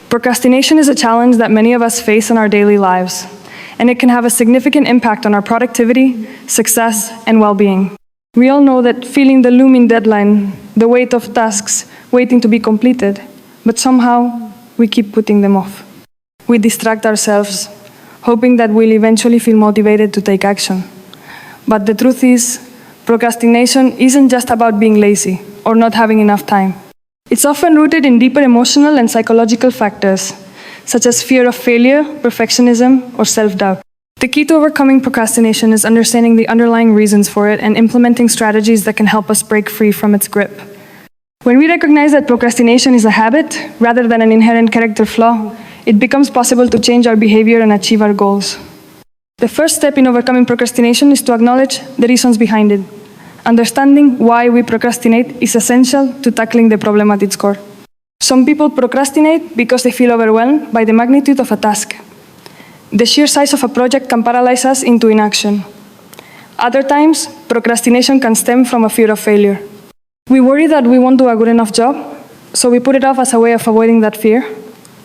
Procrastination is a challenge that many of us face in our daily lives, and it can have a significant impact on our productivity, success, and well-being. We all know that feeling the looming deadline, the weight of tasks waiting to be completed, but somehow we keep putting them off. We distract ourselves, hoping that we'll eventually feel motivated to take action. But the truth is, procrastination isn't just about being lazy or not having enough time. It's often rooted in deeper emotional and psychological factors, such as fear of failure, perfectionism, or self-doubt. The key to overcoming procrastination is understanding the underlying reasons for it and implementing strategies that can help us break free from its grip. When we recognize that procrastination is a habit rather than an inherent character flaw, it becomes possible to change our behavior and achieve our goals. The first step in overcoming procrastination is to acknowledge the reasons behind it. Understanding why we procrastinate is essential to tackling the problem at its core. Some people procrastinate because they feel overwhelmed by the magnitude of a task. The sheer size of a project can paralyze us into inaction. Other times, procrastination can stem from a fear of failure. We worry that we won't do a good enough job, so we put it off as a way of avoiding that fear.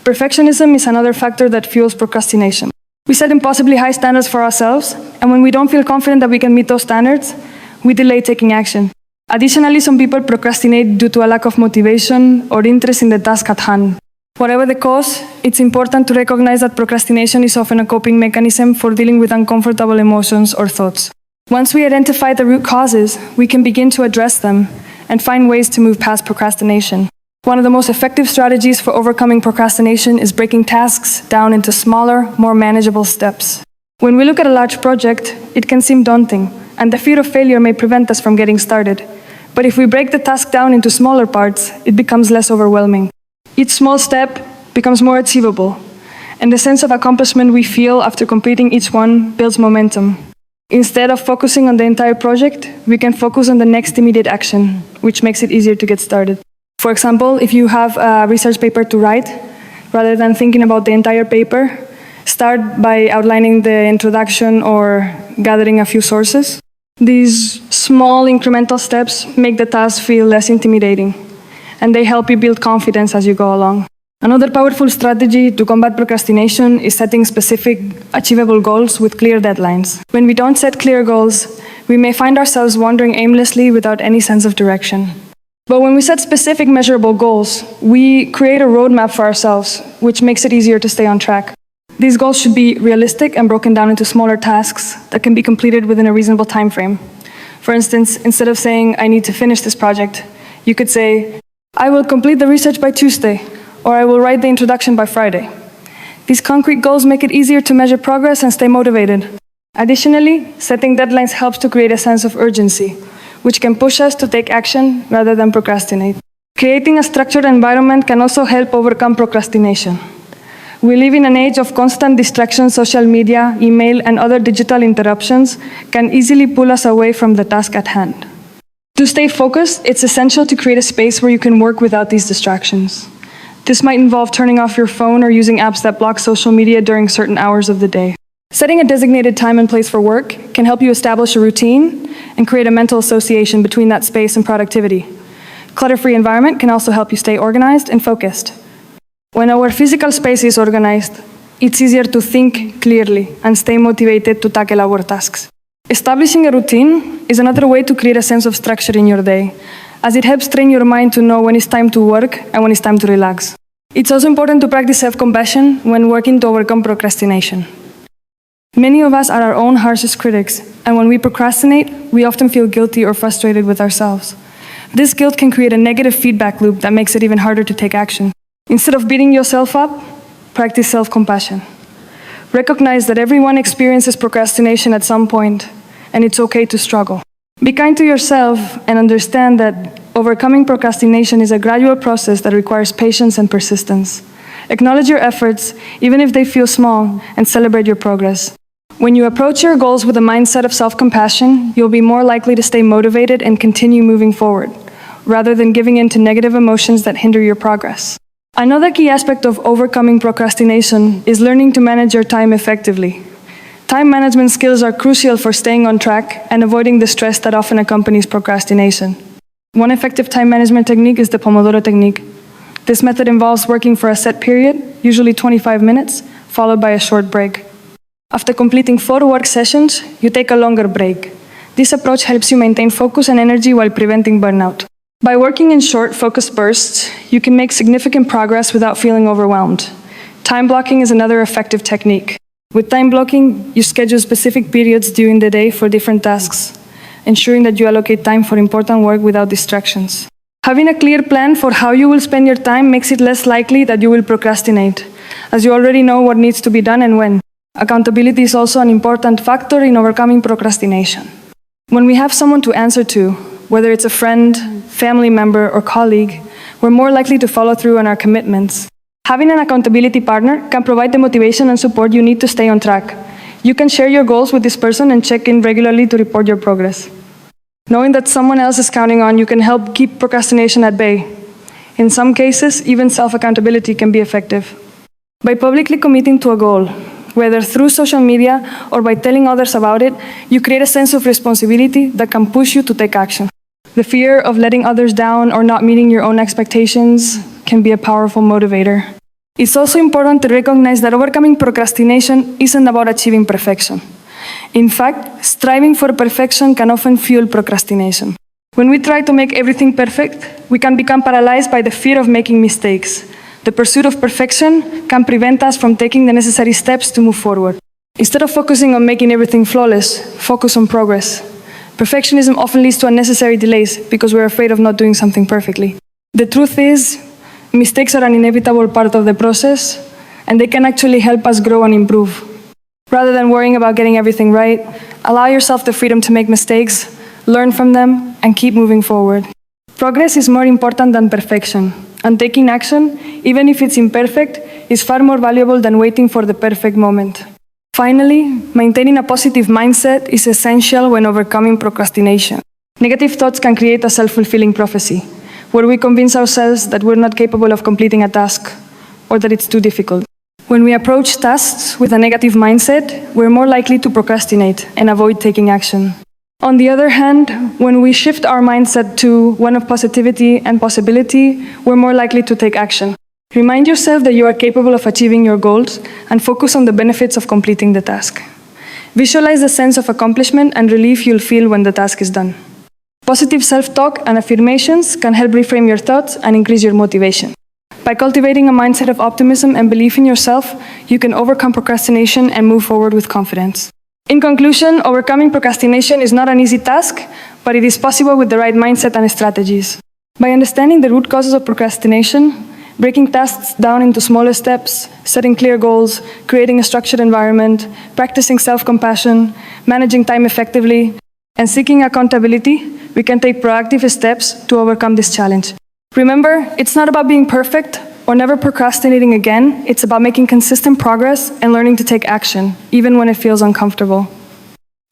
Perfectionism is another factor that fuels procrastination. We set impossibly high standards for ourselves, and when we don't feel confident that we can meet those standards, we delay taking action. Additionally, some people procrastinate due to a lack of motivation or interest in the task at hand. Whatever the cause, it's important to recognize that procrastination is often a coping mechanism for dealing with uncomfortable emotions or thoughts. Once we identify the root causes, we can begin to address them and find ways to move past procrastination. One of the most effective strategies for overcoming procrastination is breaking tasks down into smaller, more manageable steps. When we look at a large project, it can seem daunting, and the fear of failure may prevent us from getting started. But if we break the task down into smaller parts, it becomes less overwhelming. Each small step becomes more achievable, and the sense of accomplishment we feel after completing each one builds momentum. Instead of focusing on the entire project, we can focus on the next immediate action, which makes it easier to get started. For example, if you have a research paper to write, rather than thinking about the entire paper, start by outlining the introduction or gathering a few sources. These small incremental steps make the task feel less intimidating, and they help you build confidence as you go along. Another powerful strategy to combat procrastination is setting specific, achievable goals with clear deadlines. When we don't set clear goals, we may find ourselves wandering aimlessly without any sense of direction. But when we set specific, measurable goals, we create a roadmap for ourselves, which makes it easier to stay on track. These goals should be realistic and broken down into smaller tasks that can be completed within a reasonable time frame. For instance, instead of saying, "I need to finish this project," you could say, "I will complete the research by Tuesday," or "I will write the introduction by Friday." These concrete goals make it easier to measure progress and stay motivated. Additionally, setting deadlines helps to create a sense of urgency, which can push us to take action rather than procrastinate. Creating a structured environment can also help overcome procrastination. We live in an age of constant distractions. Social media, email, and other digital interruptions can easily pull us away from the task at hand. To stay focused, it's essential to create a space where you can work without these distractions. This might involve turning off your phone or using apps that block social media during certain hours of the day. Setting a designated time and place for work can help you establish a routine and create a mental association between that space and productivity. Clutter-free environment can also help you stay organized and focused. When our physical space is organized, it's easier to think clearly and stay motivated to tackle our tasks. Establishing a routine is another way to create a sense of structure in your day, as it helps train your mind to know when it's time to work and when it's time to relax. It's also important to practice self-compassion when working to overcome procrastination. Many of us are our own harshest critics, and when we procrastinate, we often feel guilty or frustrated with ourselves. This guilt can create a negative feedback loop that makes it even harder to take action. Instead of beating yourself up, practice self-compassion. Recognize that everyone experiences procrastination at some point, and it's okay to struggle. Be kind to yourself and understand that overcoming procrastination is a gradual process that requires patience and persistence. Acknowledge your efforts, even if they feel small, and celebrate your progress. When you approach your goals with a mindset of self-compassion, you'll be more likely to stay motivated and continue moving forward, rather than giving in to negative emotions that hinder your progress. Another key aspect of overcoming procrastination is learning to manage your time effectively. Time management skills are crucial for staying on track and avoiding the stress that often accompanies procrastination. One effective time management technique is the Pomodoro technique. This method involves working for a set period, usually 25 minutes, followed by a short break. After completing 4 work sessions, you take a longer break. This approach helps you maintain focus and energy while preventing burnout. By working in short, focused bursts, you can make significant progress without feeling overwhelmed. Time blocking is another effective technique. With time blocking, you schedule specific periods during the day for different tasks, ensuring that you allocate time for important work without distractions. Having a clear plan for how you will spend your time makes it less likely that you will procrastinate, as you already know what needs to be done and when. Accountability is also an important factor in overcoming procrastination. When we have someone to answer to, whether it's a friend, family member, or colleague, we're more likely to follow through on our commitments. Having an accountability partner can provide the motivation and support you need to stay on track. You can share your goals with this person and check in regularly to report your progress. Knowing that someone else is counting on you can help keep procrastination at bay. In some cases, even self-accountability can be effective. By publicly committing to a goal, whether through social media or by telling others about it, you create a sense of responsibility that can push you to take action. The fear of letting others down or not meeting your own expectations can be a powerful motivator. It's also important to recognize that overcoming procrastination isn't about achieving perfection. In fact, striving for perfection can often fuel procrastination. When we try to make everything perfect, we can become paralyzed by the fear of making mistakes. The pursuit of perfection can prevent us from taking the necessary steps to move forward. Instead of focusing on making everything flawless, focus on progress. Perfectionism often leads to unnecessary delays because we're afraid of not doing something perfectly. The truth is, mistakes are an inevitable part of the process, and they can actually help us grow and improve. Rather than worrying about getting everything right, allow yourself the freedom to make mistakes, learn from them, and keep moving forward. Progress is more important than perfection, and taking action, even if it's imperfect, is far more valuable than waiting for the perfect moment. Finally, maintaining a positive mindset is essential when overcoming procrastination. Negative thoughts can create a self-fulfilling prophecy, where we convince ourselves that we're not capable of completing a task, or that it's too difficult. When we approach tasks with a negative mindset, we're more likely to procrastinate and avoid taking action. On the other hand, when we shift our mindset to one of positivity and possibility, we're more likely to take action. Remind yourself that you are capable of achieving your goals and focus on the benefits of completing the task. Visualize the sense of accomplishment and relief you'll feel when the task is done. Positive self-talk and affirmations can help reframe your thoughts and increase your motivation. By cultivating a mindset of optimism and belief in yourself, you can overcome procrastination and move forward with confidence. In conclusion, overcoming procrastination is not an easy task, but it is possible with the right mindset and strategies. By understanding the root causes of procrastination, breaking tasks down into smaller steps, setting clear goals, creating a structured environment, practicing self-compassion, managing time effectively, and seeking accountability, we can take proactive steps to overcome this challenge. Remember, it's not about being perfect or never procrastinating again. It's about making consistent progress and learning to take action, even when it feels uncomfortable.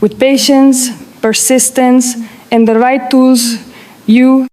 With patience, persistence, and the right tools, you